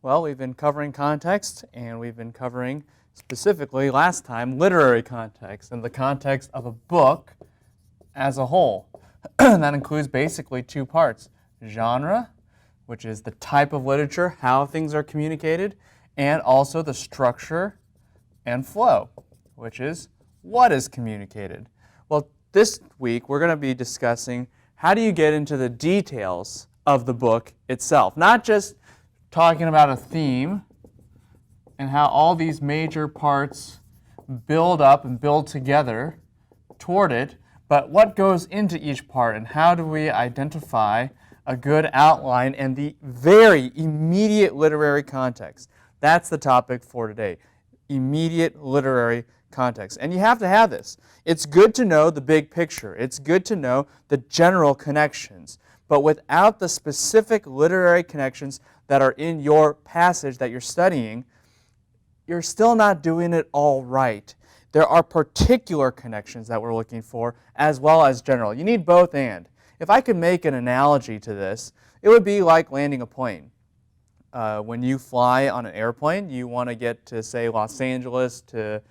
Well, we've been covering context, and we've been covering specifically last time literary context and the context of a book as a whole. That includes basically two parts: genre, which is the type of literature, how things are communicated, and also the structure and flow, which is what is communicated. Well, this week we're going to be discussing how do you get into the details of the book itself, not just talking about a theme and how all these major parts build up and build together toward it, but what goes into each part and how do we identify a good outline and the very immediate literary context. That's the topic for today, immediate literary context. And you have to have this. It's good to know the big picture. It's good to know the general connections. But without the specific literary connections that are in your passage that you're studying, you're still not doing it all right. There are particular connections that we're looking for as well as general. You need both and. If I could make an analogy to this, it would be like landing a plane. When you fly on an airplane, you want to get to, say, Los Angeles to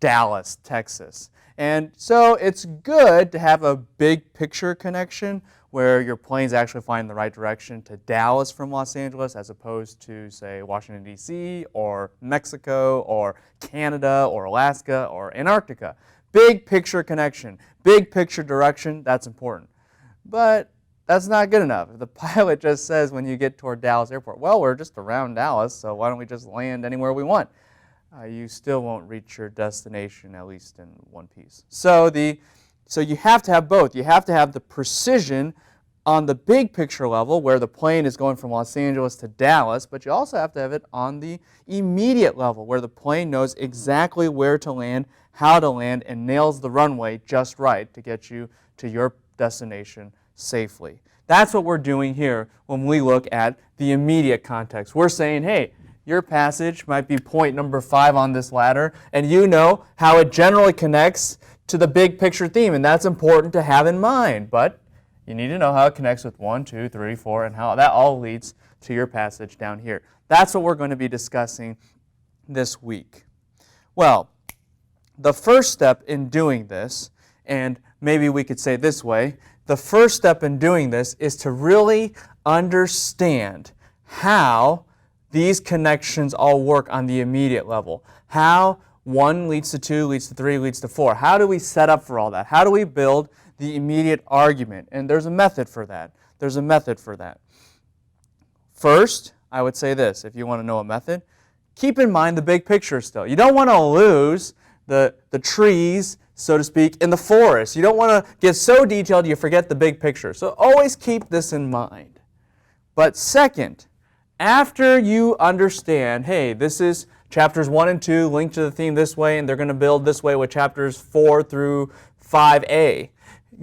Dallas, Texas. And so it's good to have a big picture connection where your plane's actually flying in the right direction to Dallas from Los Angeles as opposed to, say, Washington, D.C. or Mexico or Canada or Alaska or Antarctica. Big picture connection, big picture direction, that's important. But that's not good enough. If the pilot just says when you get toward Dallas Airport, well, we're just around Dallas, so why don't we just land anywhere we want? You still won't reach your destination, at least in one piece. So you have to have both. You have to have the precision on the big picture level where the plane is going from Los Angeles to Dallas, but you also have to have it on the immediate level where the plane knows exactly where to land, how to land, and nails the runway just right to get you to your destination safely. That's what we're doing here when we look at the immediate context. We're saying, hey, your passage might be point number 5 on this ladder, and you know how it generally connects to the big picture theme, and that's important to have in mind. But you need to know how it connects with 1, 2, 3, 4, and how that all leads to your passage down here. That's what we're going to be discussing this week. Well, the first step in doing this, and maybe we could say this way, the first step in doing this is to really understand how these connections all work on the immediate level. How 1 leads to 2, leads to 3, leads to 4. How do we set up for all that? How do we build the immediate argument? And there's a method for that. There's a method for that. First, I would say this, if you want to know a method, keep in mind the big picture still. You don't want to lose the trees, so to speak, in the forest. You don't want to get so detailed you forget the big picture. So always keep this in mind. But second, after you understand, hey, this is chapters 1 and 2 linked to the theme this way, and they're going to build this way with chapters 4 through 5a,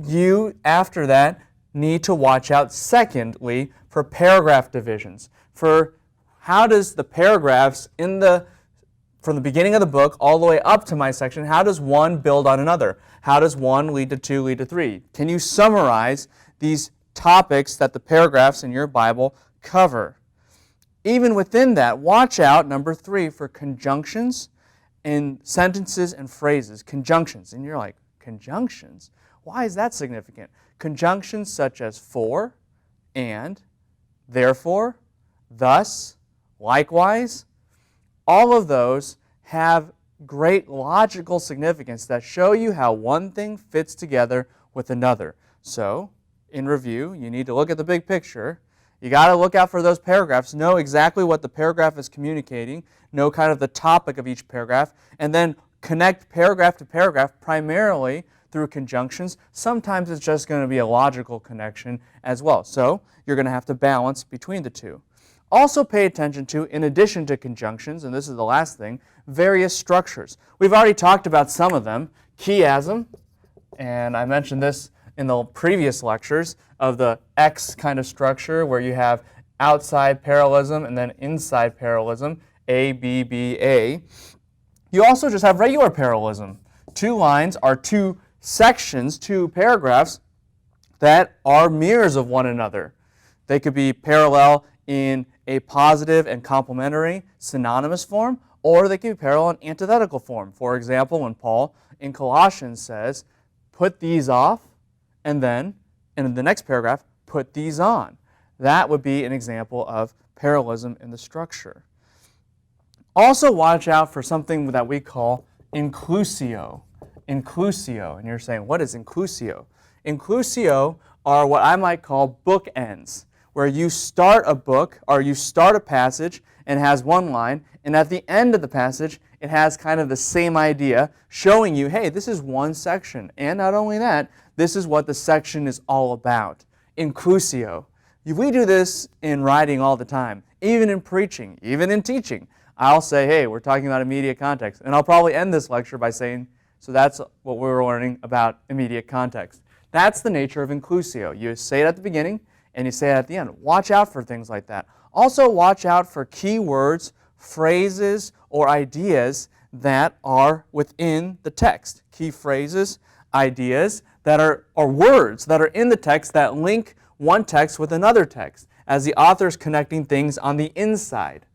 you, after that, need to watch out, secondly, for paragraph divisions. For how does the paragraphs from the beginning of the book all the way up to my section, how does one build on another? How does 1 lead to 2, lead to 3? Can you summarize these topics that the paragraphs in your Bible cover? Even within that, watch out, number 3, for conjunctions in sentences and phrases. Conjunctions. And you're like, conjunctions? Why is that significant? Conjunctions such as for, and, therefore, thus, likewise, all of those have great logical significance that show you how one thing fits together with another. So, in review, you need to look at the big picture. You got to look out for those paragraphs, know exactly what the paragraph is communicating, know kind of the topic of each paragraph, and then connect paragraph to paragraph primarily through conjunctions. Sometimes it's just going to be a logical connection as well. So you're going to have to balance between the two. Also pay attention to, in addition to conjunctions, and this is the last thing, various structures. We've already talked about some of them. Chiasm, and I mentioned this in the previous lectures, of the X kind of structure where you have outside parallelism and then inside parallelism, A, B, B, A. You also just have regular parallelism. 2 lines are 2 sections, 2 paragraphs that are mirrors of one another. They could be parallel in a positive and complementary synonymous form, or they can be parallel and antithetical form. For example, when Paul in Colossians says, put these off, and then in the next paragraph, put these on. That would be an example of parallelism in the structure. Also watch out for something that we call inclusio. Inclusio. And you're saying, what is inclusio? Inclusio are what I might call bookends, where you start a book or you start a passage and it has one line, and at the end of the passage it has kind of the same idea, showing you, hey, this is one section. And not only that, this is what the section is all about. Inclusio. We do this in writing all the time, even in preaching, even in teaching. I'll say, hey, we're talking about immediate context. And I'll probably end this lecture by saying, so that's what we're learning about immediate context. That's the nature of inclusio. You say it at the beginning and you say it at the end. Watch out for things like that. Also watch out for key words, phrases, or ideas that are within the text. Key phrases, ideas that are, or words that are in the text that link one text with another text, as the author is connecting things on the inside.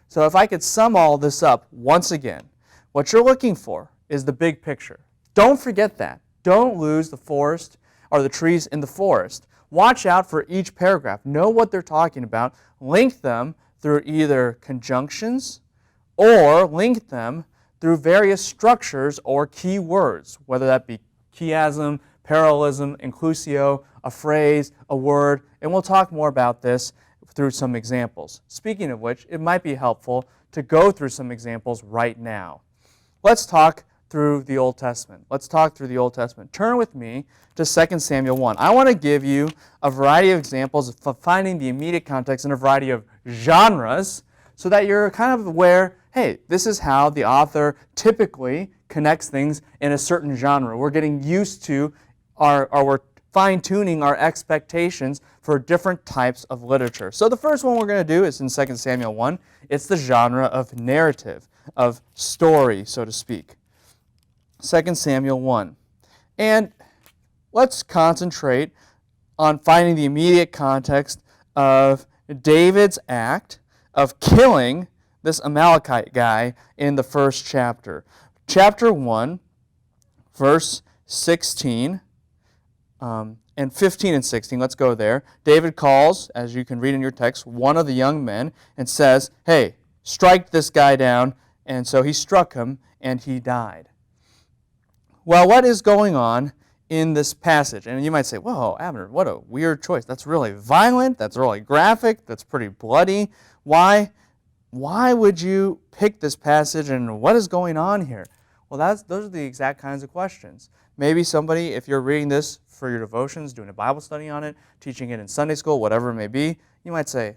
So if I could sum all this up once again, what you're looking for is the big picture. Don't forget that. Don't lose the forest or the trees in the forest. Watch out for each paragraph. Know what they're talking about. Link them through either conjunctions or link them through various structures or key words, whether that be chiasm, parallelism, inclusio, a phrase, a word, and we'll talk more about this through some examples. Speaking of which, it might be helpful to go through some examples right now. Let's talk through the Old Testament. Let's talk through the Old Testament. Turn with me to 2 Samuel 1. I want to give you a variety of examples of finding the immediate context in a variety of genres so that you're kind of aware, hey, this is how the author typically connects things in a certain genre. We're getting used to we're fine-tuning our expectations for different types of literature. So the first one we're going to do is in 2 Samuel 1. It's the genre of narrative, of story, so to speak. 2 Samuel 1. And let's concentrate on finding the immediate context of David's act of killing this Amalekite guy in the first chapter. Chapter 1, verse 16 and 15 and 16. Let's go there. David calls, as you can read in your text, one of the young men and says, hey, strike this guy down. And so he struck him and he died. Well, what is going on in this passage? And you might say, whoa, Abner, what a weird choice. That's really violent. That's really graphic. That's pretty bloody. Why would you pick this passage and what is going on here? Well, those are the exact kinds of questions. Maybe somebody, if you're reading this for your devotions, doing a Bible study on it, teaching it in Sunday school, whatever it may be, you might say,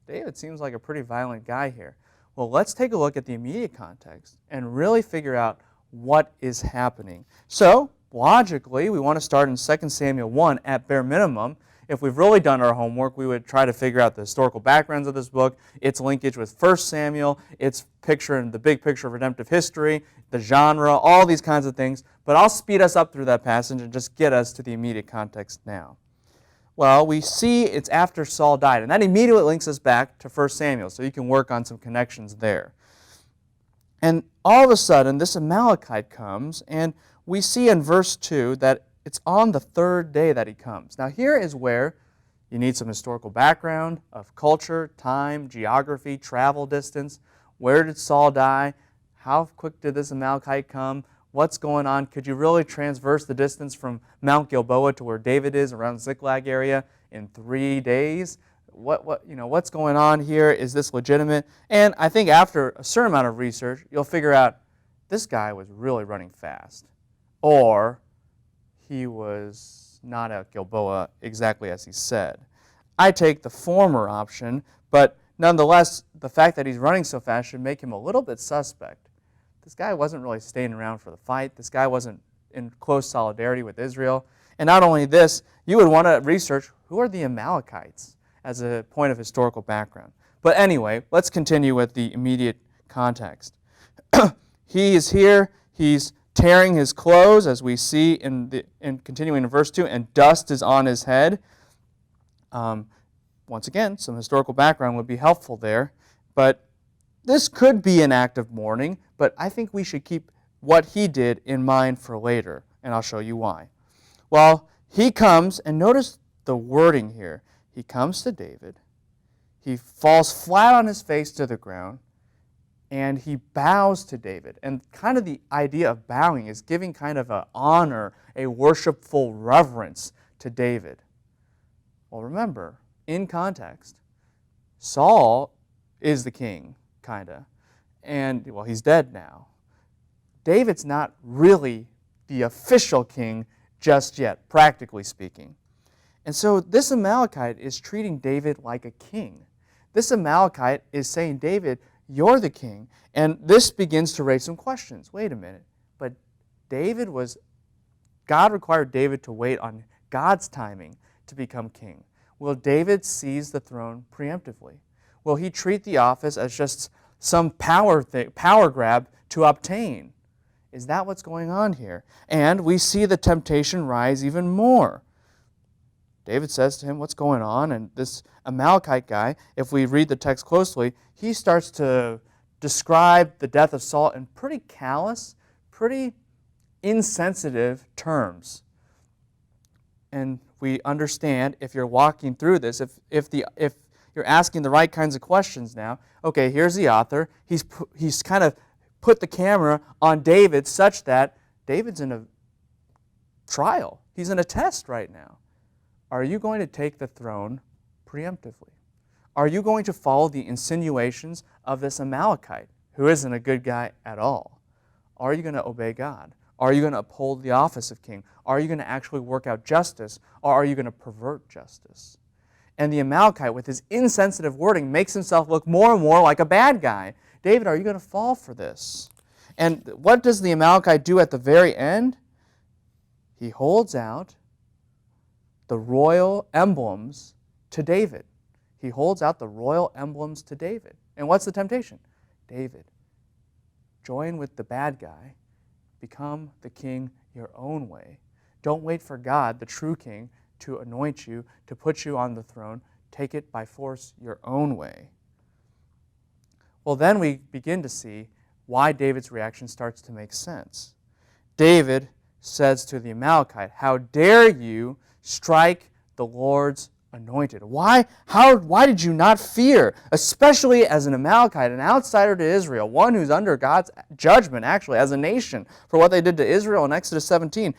David seems like a pretty violent guy here. Well, let's take a look at the immediate context and really figure out what is happening. So, logically, we want to start in 2 Samuel 1 at bare minimum. If we've really done our homework, we would try to figure out the historical backgrounds of this book, its linkage with 1 Samuel, its picture and the big picture of redemptive history, the genre, all these kinds of things. But I'll speed us up through that passage and just get us to the immediate context now. Well, we see it's after Saul died, and that immediately links us back to 1 Samuel, so you can work on some connections there. And all of a sudden, this Amalekite comes, and we see in verse 2 that it's on the third day that he comes. Now, here is where you need some historical background of culture, time, geography, travel distance. Where did Saul die? How quick did this Amalekite come? What's going on? Could you really transverse the distance from Mount Gilboa to where David is around Ziklag area in 3 days? What's going on here? Is this legitimate? And I think after a certain amount of research, you'll figure out this guy was really running fast, or he was not at Gilboa exactly as he said. I take the former option, but nonetheless, the fact that he's running so fast should make him a little bit suspect. This guy wasn't really staying around for the fight. This guy wasn't in close solidarity with Israel. And not only this, you would want to research who are the Amalekites as a point of historical background. But anyway, let's continue with the immediate context. He is here. He's tearing his clothes, as we see in continuing in verse 2, and dust is on his head. once again, some historical background would be helpful there. But this could be an act of mourning, but I think we should keep what he did in mind for later, and I'll show you why. Well, he comes, and notice the wording here. He comes to David, he falls flat on his face to the ground, and he bows to David. And kind of the idea of bowing is giving kind of an honor, a worshipful reverence to David. Well, remember, in context, Saul is the king, kind of. And, well, he's dead now. David's not really the official king just yet, practically speaking. And so this Amalekite is treating David like a king. This Amalekite is saying, David, you're the king. And this begins to raise some questions. Wait a minute. But God required David to wait on God's timing to become king. Will David seize the throne preemptively? Will he treat the office as just some power grab to obtain? Is that what's going on here? And we see the temptation rise even more. David says to him, what's going on? And this Amalekite guy, if we read the text closely, he starts to describe the death of Saul in pretty callous, pretty insensitive terms. And we understand, if you're walking through this, if you're asking the right kinds of questions now, okay, here's the author. He's kind of put the camera on David such that David's in a trial. He's in a test right now. Are you going to take the throne preemptively? Are you going to follow the insinuations of this Amalekite, who isn't a good guy at all? Are you going to obey God? Are you going to uphold the office of king? Are you going to actually work out justice, or are you going to pervert justice? And the Amalekite, with his insensitive wording, makes himself look more and more like a bad guy. David, are you going to fall for this? And what does the Amalekite do at the very end? He holds out the royal emblems to David. He holds out the royal emblems to David. And what's the temptation? David, join with the bad guy. Become the king your own way. Don't wait for God, the true king, to anoint you, to put you on the throne. Take it by force your own way. Well, then we begin to see why David's reaction starts to make sense. David says to the Amalekite, how dare you strike the Lord's anointed? Why did you not fear, especially as an Amalekite, an outsider to Israel, one who's under God's judgment, actually, as a nation, for what they did to Israel in Exodus 17?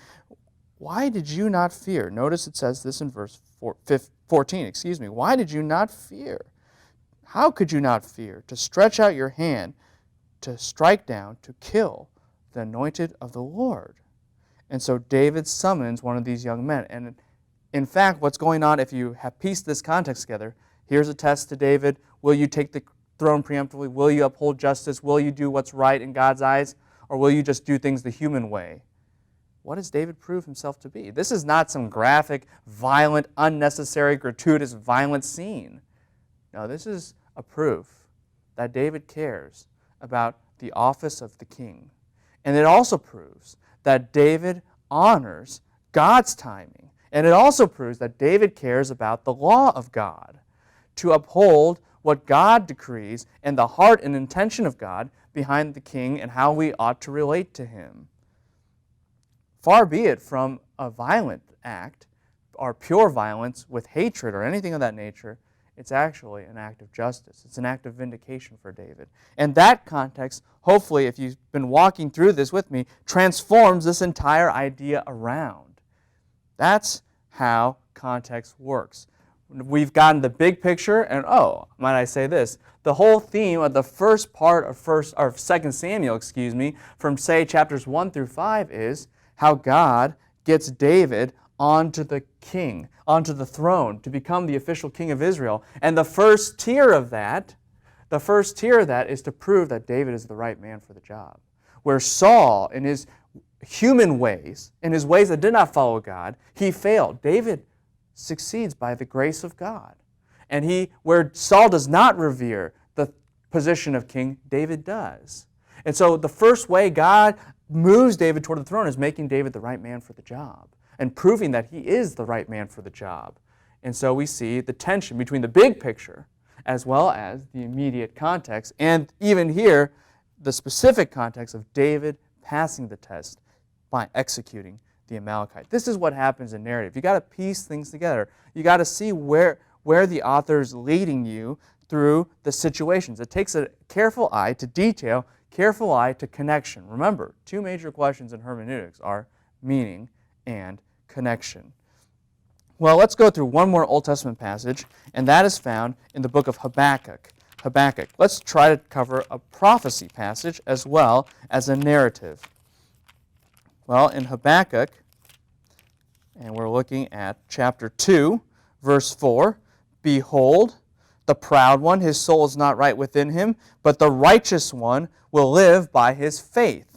Why did you not fear? Notice it says this in verse 14. Why did you not fear? How could you not fear to stretch out your hand, to strike down, to kill the anointed of the Lord? And so David summons one of these young men. And in fact, what's going on, if you have pieced this context together, here's a test to David. Will you take the throne preemptively? Will you uphold justice? Will you do what's right in God's eyes? Or will you just do things the human way? What does David prove himself to be? This is not some graphic, violent, unnecessary, gratuitous, violent scene. No, this is a proof that David cares about the office of the king. And it also proves that David honors God's timing. And it also proves that David cares about the law of God, to uphold what God decrees and the heart and intention of God behind the king and how we ought to relate to him. Far be it from a violent act or pure violence with hatred or anything of that nature. It's actually an act of justice. It's an act of vindication for David. And that context, hopefully, if you've been walking through this with me, transforms this entire idea around. That's how context works. We've gotten the big picture, and might I say this, the whole theme of the first part of 2 Samuel, from say chapters 1 through 5 is how God gets David onto the king, onto the throne, to become the official king of Israel. And the first tier of that is to prove that David is the right man for the job. Where Saul, in his human ways, in his ways that did not follow God, he failed. David succeeds by the grace of God. And where Saul does not revere the position of king, David does. And so the first way God moves David toward the throne is making David the right man for the job and proving that he is the right man for the job. And so we see the tension between the big picture as well as the immediate context, and even here, the specific context of David passing the test by executing the Amalekite. This is what happens in narrative. You got to piece things together. You got to see where the author is leading you through the situations. It takes a careful eye to detail, careful eye to connection. Remember, two major questions in hermeneutics are meaning and connection. Well, let's go through one more Old Testament passage, and that is found in the book of Habakkuk. Let's try to cover a prophecy passage as well as a narrative. Well, in Habakkuk, and we're looking at chapter 2, verse 4, "Behold, the proud one, his soul is not right within him, but the righteous one will live by his faith."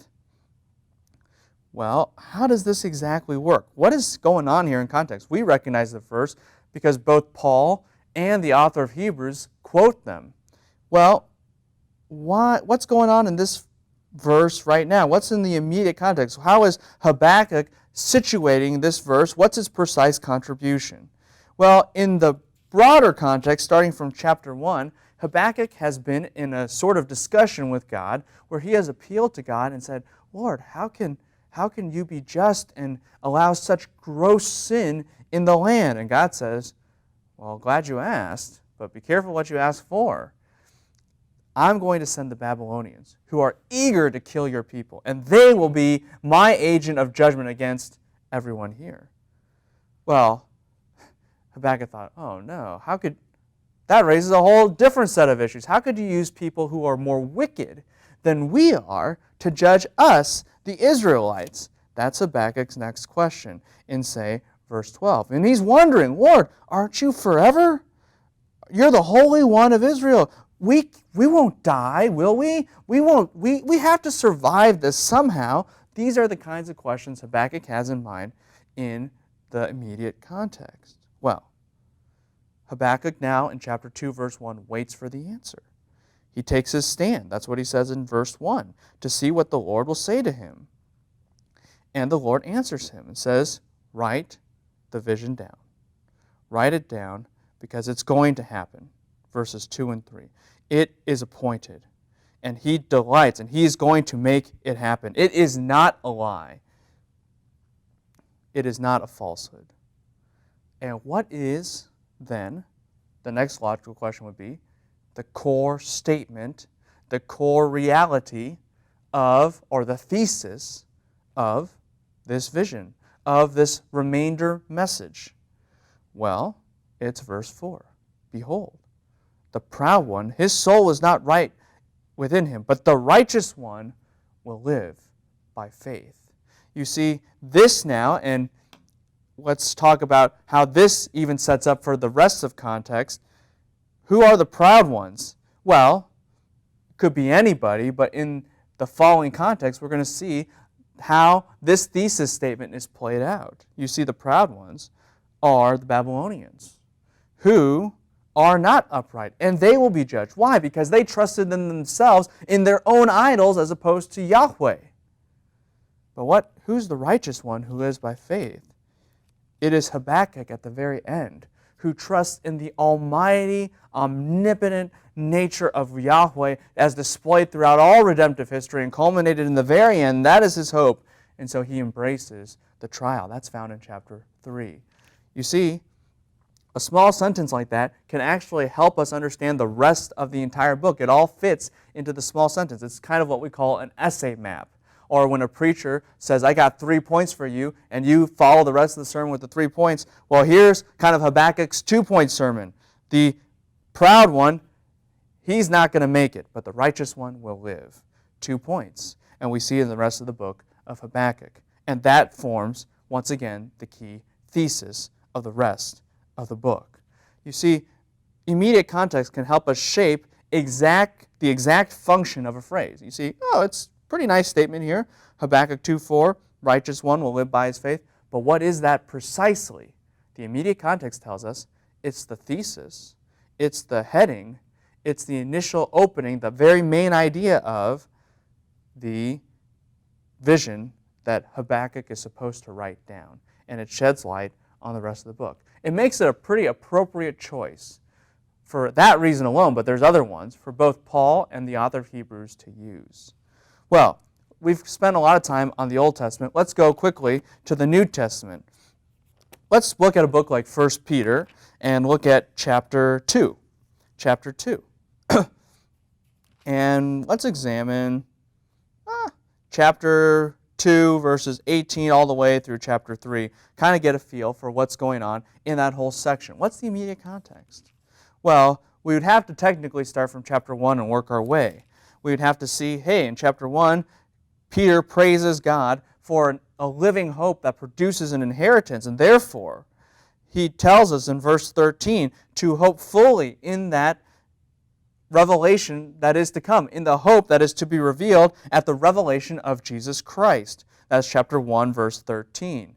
Well, how does this exactly work? What is going on here in context? We recognize the verse because both Paul and the author of Hebrews quote them. Well, what's going on in this verse right now? What's in the immediate context? How is Habakkuk situating this verse? What's its precise contribution? Well, in the broader context, starting from chapter 1, Habakkuk has been in a sort of discussion with God where he has appealed to God and said, "Lord, how can you be just and allow such gross sin in the land?" And God says, "Well, glad you asked, but be careful what you ask for. I'm going to send the Babylonians who are eager to kill your people, and they will be my agent of judgment against everyone here." Well, Habakkuk thought, oh no, that raises a whole different set of issues. How could you use people who are more wicked than we are to judge us, the Israelites? That's Habakkuk's next question in, say, verse 12. And he's wondering, "Lord, aren't you forever? You're the Holy One of Israel. We won't die, will we? We have to survive this somehow." These are the kinds of questions Habakkuk has in mind in the immediate context. Well, Habakkuk now in chapter 2, verse 1, waits for the answer. He takes his stand. That's what he says in verse 1, to see what the Lord will say to him. And the Lord answers him and says, "Write the vision down. Write it down because it's going to happen." Verses 2 and 3. It is appointed, and he delights, and he is going to make it happen. It is not a lie. It is not a falsehood. And what is, then, the next logical question would be, the core statement, the core reality of, or the thesis of this vision, of this remainder message? Well, it's verse 4. "Behold, the proud one, his soul is not right within him, but the righteous one will live by faith." You see, this now, and let's talk about how this even sets up for the rest of context. Who are the proud ones? Well, it could be anybody, but in the following context, we're going to see how this thesis statement is played out. You see, the proud ones are the Babylonians, who are not upright, and they will be judged. Why? Because they trusted in themselves, in their own idols, as opposed to Yahweh. But who's the righteous one who lives by faith? It is Habakkuk at the very end, who trusts in the almighty, omnipotent nature of Yahweh as displayed throughout all redemptive history and culminated in the very end. That is his hope. And so he embraces the trial. That's found in chapter 3. You see, a small sentence like that can actually help us understand the rest of the entire book. It all fits into the small sentence. It's kind of what we call an essay map. Or when a preacher says, "I got 3 points for you," and you follow the rest of the sermon with the 3 points. Well, here's kind of Habakkuk's 2-point sermon. The proud one, he's not going to make it, but the righteous one will live. 2 points. And we see in the rest of the book of Habakkuk. And that forms, once again, the key thesis of the rest of the book. You see, immediate context can help us shape the exact function of a phrase. You see, it's pretty nice statement here. Habakkuk 2:4, "Righteous one will live by his faith." But what is that precisely? The immediate context tells us it's the thesis, it's the heading, it's the initial opening, the very main idea of the vision that Habakkuk is supposed to write down. And it sheds light on the rest of the book. It makes it a pretty appropriate choice for that reason alone, but there's other ones, for both Paul and the author of Hebrews to use. Well, we've spent a lot of time on the Old Testament. Let's go quickly to the New Testament. Let's look at a book like 1 Peter and look at chapter 2. Chapter 2. And let's examine chapter 2, verses 18 all the way through chapter 3. Kind of get a feel for what's going on in that whole section. What's the immediate context? Well, we would have to technically start from chapter 1 and work our way. We would have to see, hey, in chapter 1, Peter praises God for a living hope that produces an inheritance, and therefore, he tells us in verse 13 to hope fully in that revelation that is to come, in the hope that is to be revealed at the revelation of Jesus Christ. That's chapter 1, verse 13.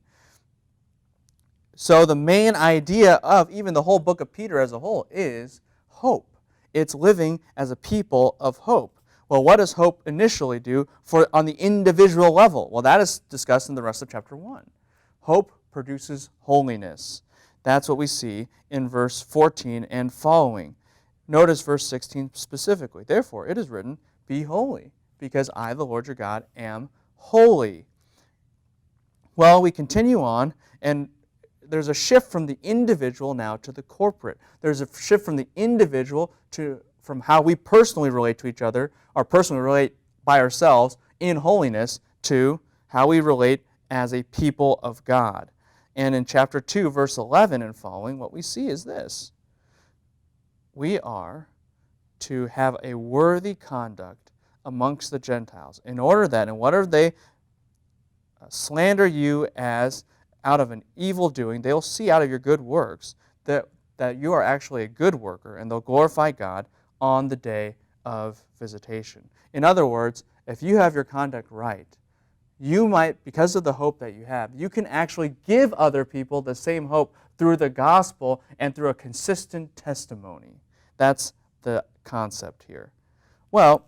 So the main idea of even the whole book of Peter as a whole is hope. It's living as a people of hope. Well, what does hope initially do on the individual level? Well, that is discussed in the rest of chapter 1. Hope produces holiness. That's what we see in verse 14 and following. Notice verse 16 specifically. Therefore, it is written, be holy, because I, the Lord your God, am holy. Well, we continue on, and there's a shift from the individual now to the corporate. There's a shift from the individual from how we personally relate to each other, or personally relate by ourselves in holiness, to how we relate as a people of God. And in chapter 2, verse 11 and following, what we see is this. We are to have a worthy conduct amongst the Gentiles, in order that, in whatever they slander you as out of an evil doing, they'll see out of your good works that you are actually a good worker, and they'll glorify God on the day of visitation. In other words, if you have your conduct right, you might, because of the hope that you have, you can actually give other people the same hope through the gospel and through a consistent testimony. That's the concept here. Well,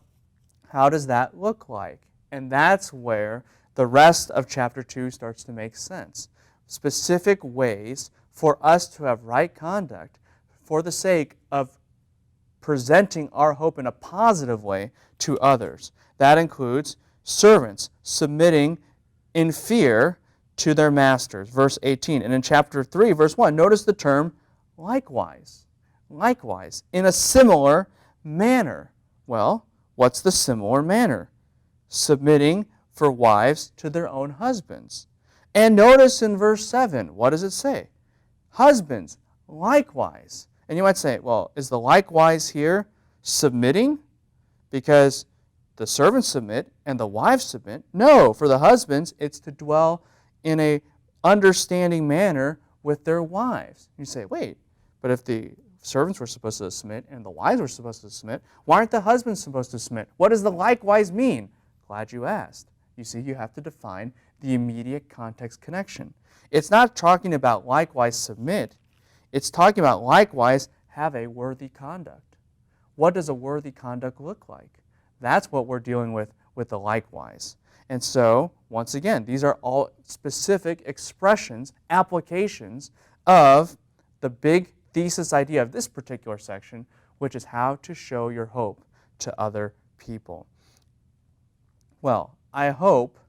how does that look like? And that's where the rest of chapter 2 starts to make sense. Specific ways for us to have right conduct for the sake of presenting our hope in a positive way to others. That includes servants submitting in fear to their masters, verse 18. And in chapter 3, verse 1, notice the term likewise. Likewise, in a similar manner. Well, what's the similar manner? Submitting for wives to their own husbands. And notice in verse 7, what does it say? Husbands, likewise. And you might say, well, is the likewise here submitting? Because the servants submit and the wives submit. No, for the husbands, it's to dwell in a understanding manner with their wives. You say, wait, but if the servants were supposed to submit and the wives were supposed to submit, why aren't the husbands supposed to submit? What does the likewise mean? Glad you asked. You see, you have to define the immediate context connection. It's not talking about likewise submit. It's talking about likewise have a worthy conduct. What does a worthy conduct look like? That's what we're dealing with the likewise. And so, once again, these are all specific expressions, applications of the big thesis idea of this particular section, which is how to show your hope to other people. Well, I hope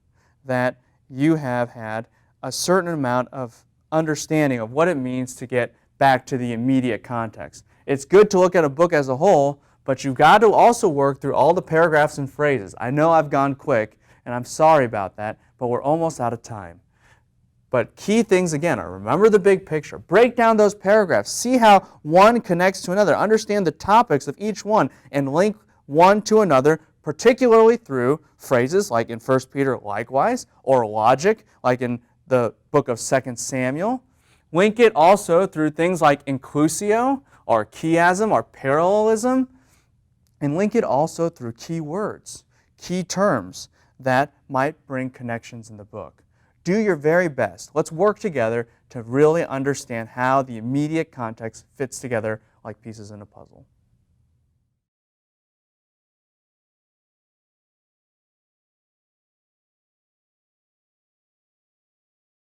that you have had a certain amount of understanding of what it means to get back to the immediate context. It's good to look at a book as a whole, but you've got to also work through all the paragraphs and phrases. I know I've gone quick, and I'm sorry about that, but we're almost out of time. But key things, again, are remember the big picture. Break down those paragraphs. See how one connects to another. Understand the topics of each one and link one to another, particularly through phrases like in 1 Peter, likewise, or logic, like in the book of 2 Samuel. Link it also through things like inclusio, or chiasm, or parallelism. And link it also through key words, key terms that might bring connections in the book. Do your very best. Let's work together to really understand how the immediate context fits together like pieces in a puzzle.